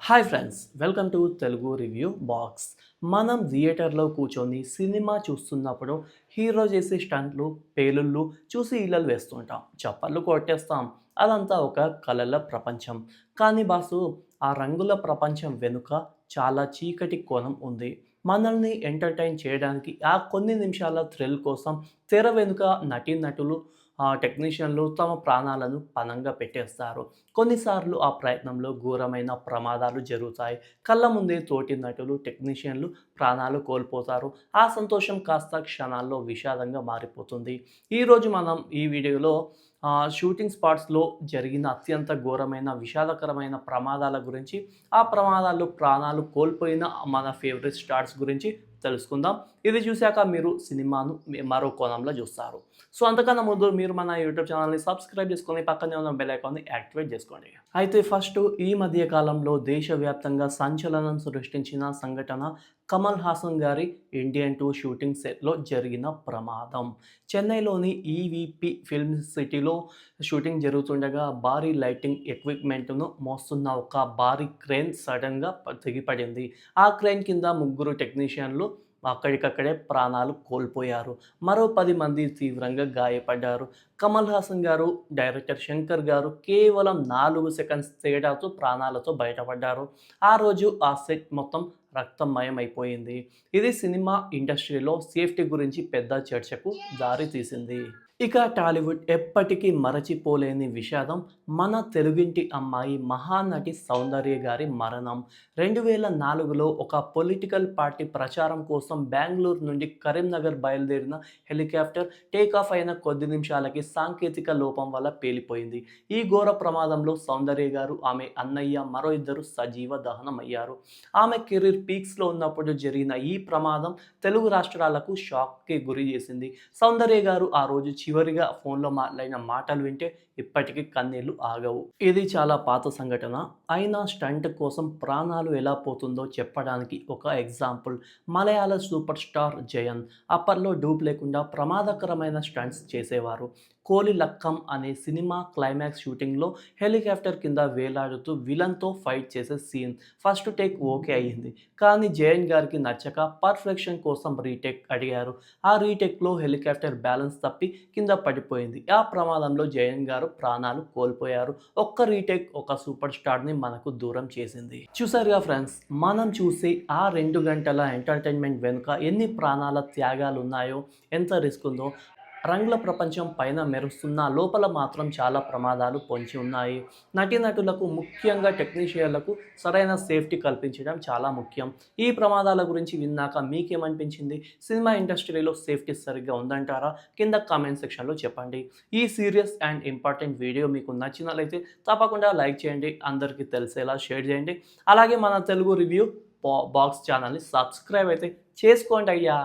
Hi friends, welcome to Telugu review box. మనం థియేటర్లో కూర్చొని సినిమా చూస్తున్నప్పుడు హీరో చేసే స్టంట్లు, పేలుళ్ళు చూసి ఈలలు వేస్తుంటాం, చప్పట్లు కొట్టేస్తాం. అదంతా ఒక కలల ప్రపంచం. కానీ బాసు, ఆ రంగుల ప్రపంచం వెనుక చాలా చీకటి కోణం ఉంది. మనల్ని ఎంటర్టైన్ చేయడానికి ఆ కొన్ని నిమిషాల థ్రిల్ కోసం తెర వెనుక నటీనటులు, టెక్నీషియన్లు తమ ప్రాణాలను పణంగా పెట్టేస్తారు. కొన్నిసార్లు ఆ ప్రయత్నంలో ఘోరమైన ప్రమాదాలు జరుగుతాయి. కళ్ళ ముందే తోటి నటులు, టెక్నీషియన్లు ప్రాణాలు కోల్పోతారు. ఆ సంతోషం కాస్త క్షణాల్లో విషాదంగా మారిపోతుంది. ఈరోజు మనం ఈ వీడియోలో షూటింగ్ స్పాట్స్లో జరిగిన అత్యంత ఘోరమైన, విషాదకరమైన ప్రమాదాల గురించి, ఆ ప్రమాదాల్లో ప్రాణాలు కోల్పోయిన మన ఫేవరెట్ స్టార్స్ గురించి తెలుసుకుందాం. ఇది చూశాక మీరు సినిమాను మరో కోణంలో చూస్తారు. సో అంతకన్నా ముందు మీరు మన యూట్యూబ్ ఛానల్ని సబ్స్క్రైబ్ చేసుకొని పక్కనే ఉన్న బెల్ ఐకాన్ని యాక్టివేట్ చేసుకోండి. అయితే ఫస్ట్, ఈ మధ్య కాలంలో దేశవ్యాప్తంగా సంచలనం సృష్టించిన సంఘటన కమల్ హాసన్ గారి ఇండియన్ 2 షూటింగ్ సెట్లో జరిగిన ప్రమాదం. చెన్నైలోని ఈవీపీ ఫిల్మ్ సిటీలో షూటింగ్ జరుగుతుండగా భారీ లైటింగ్ ఎక్విప్మెంట్ను మోస్తున్న ఒక భారీ క్రేన్ సడన్గా తెగిపడింది. ఆ క్రేన్ కింద ముగ్గురు టెక్నీషియన్లు అక్కడికక్కడే ప్రాణాలు కోల్పోయారు. మరో 10 మంది తీవ్రంగా గాయపడ్డారు. కమల్ హాసన్ గారు, డైరెక్టర్ శంకర్ గారు కేవలం 4 సెకండ్స్ తేడాతో ప్రాణాలతో బయటపడ్డారు. ఆ రోజు ఆ సెట్ మొత్తం రక్తమయం అయిపోయింది. ఇది సినిమా ఇండస్ట్రీలో సేఫ్టీ గురించి పెద్ద చర్చకు దారి తీసింది. ఇక టాలీవుడ్ ఎప్పటికీ మరచిపోలేని విషాదం మన తెలుగింటి అమ్మాయి మహానటి సౌందర్య గారి మరణం. 2004లో ఒక పొలిటికల్ పార్టీ ప్రచారం కోసం బెంగళూరు నుండి కరీంనగర్ బయలుదేరిన హెలికాప్టర్ టేకాఫ్ అయిన కొద్ది నిమిషాలకి సాంకేతిక లోపం వల్ల పేలిపోయింది. ఈ ఘోర ప్రమాదంలో సౌందర్య గారు, ఆమె అన్నయ్య, మరో ఇద్దరు సజీవ దహనమయ్యారు. ఆమె కెరీర్ పీక్స్లో ఉన్నప్పుడు జరిగిన ఈ ప్రమాదం తెలుగు రాష్ట్రాలకు షాక్కి గురి చేసింది. సౌందర్య గారు ఆ రోజు చివరిగా ఫోన్లో మాట్లాడిన మాటలు వింటే ఇప్పటికీ కన్నీళ్లు ఆగవు. ఇది చాలా పాత సంఘటన, అయినా స్టంట్ కోసం ప్రాణాలు ఎలా పోతుందో చెప్పడానికి ఒక ఎగ్జాంపుల్. మలయాళ సూపర్ స్టార్ జయన్ అప్పట్లో డూప్ లేకుండా ప్రమాదకరమైన స్టంట్స్ చేసేవారు. కోలి లక్కం అనే సినిమా క్లైమాక్స్ షూటింగ్లో హెలికాప్టర్ కింద వేలాడుతూ విలన్తో ఫైట్ చేసే సీన్ ఫస్ట్ టేక్ ఓకే అయ్యింది. కానీ జయన్ గారికి నచ్చక పర్ఫెక్షన్ కోసం రీటేక్ అడిగారు. ఆ రీటేక్లో హెలికాప్టర్ బ్యాలెన్స్ తప్పి కింద పడిపోయింది. ఆ ప్రమాదంలో జయన్ గారు ప్రాణాలు కోల్పోయారు. ఒక్క రీటేక్ ఒక సూపర్ స్టార్ని మనకు దూరం చేసింది. చూసారుగా ఫ్రెండ్స్, మనం చూసి ఆ 2 గంటల ఎంటర్టైన్మెంట్ వెనుక ఎన్ని ప్రాణాల త్యాగాలు ఉన్నాయో, ఎంత రిస్క్ ఉందో. రంగుల ప్రపంచం పైన మెరుస్తున్న లోపల మాత్రం చాలా ప్రమాదాలు పొంచి ఉన్నాయి. నటీనటులకు, ముఖ్యంగా టెక్నీషియన్లకు సరైన సేఫ్టీ కల్పించడం చాలా ముఖ్యం. ఈ ప్రమాదాల గురించి విన్నాక మీకేమనిపించింది? సినిమా ఇండస్ట్రీలో సేఫ్టీ సరిగ్గా ఉందంటారా? కింద కామెంట్ సెక్షన్లో చెప్పండి. ఈ సీరియస్ అండ్ ఇంపార్టెంట్ వీడియో మీకు నచ్చినట్లయితే తప్పకుండా లైక్ చేయండి, అందరికీ తెలిసేలా షేర్ చేయండి. అలాగే మన తెలుగు రివ్యూ బాక్స్ ఛానల్ని సబ్స్క్రైబ్ అయితే చేసుకోండి అయ్యా.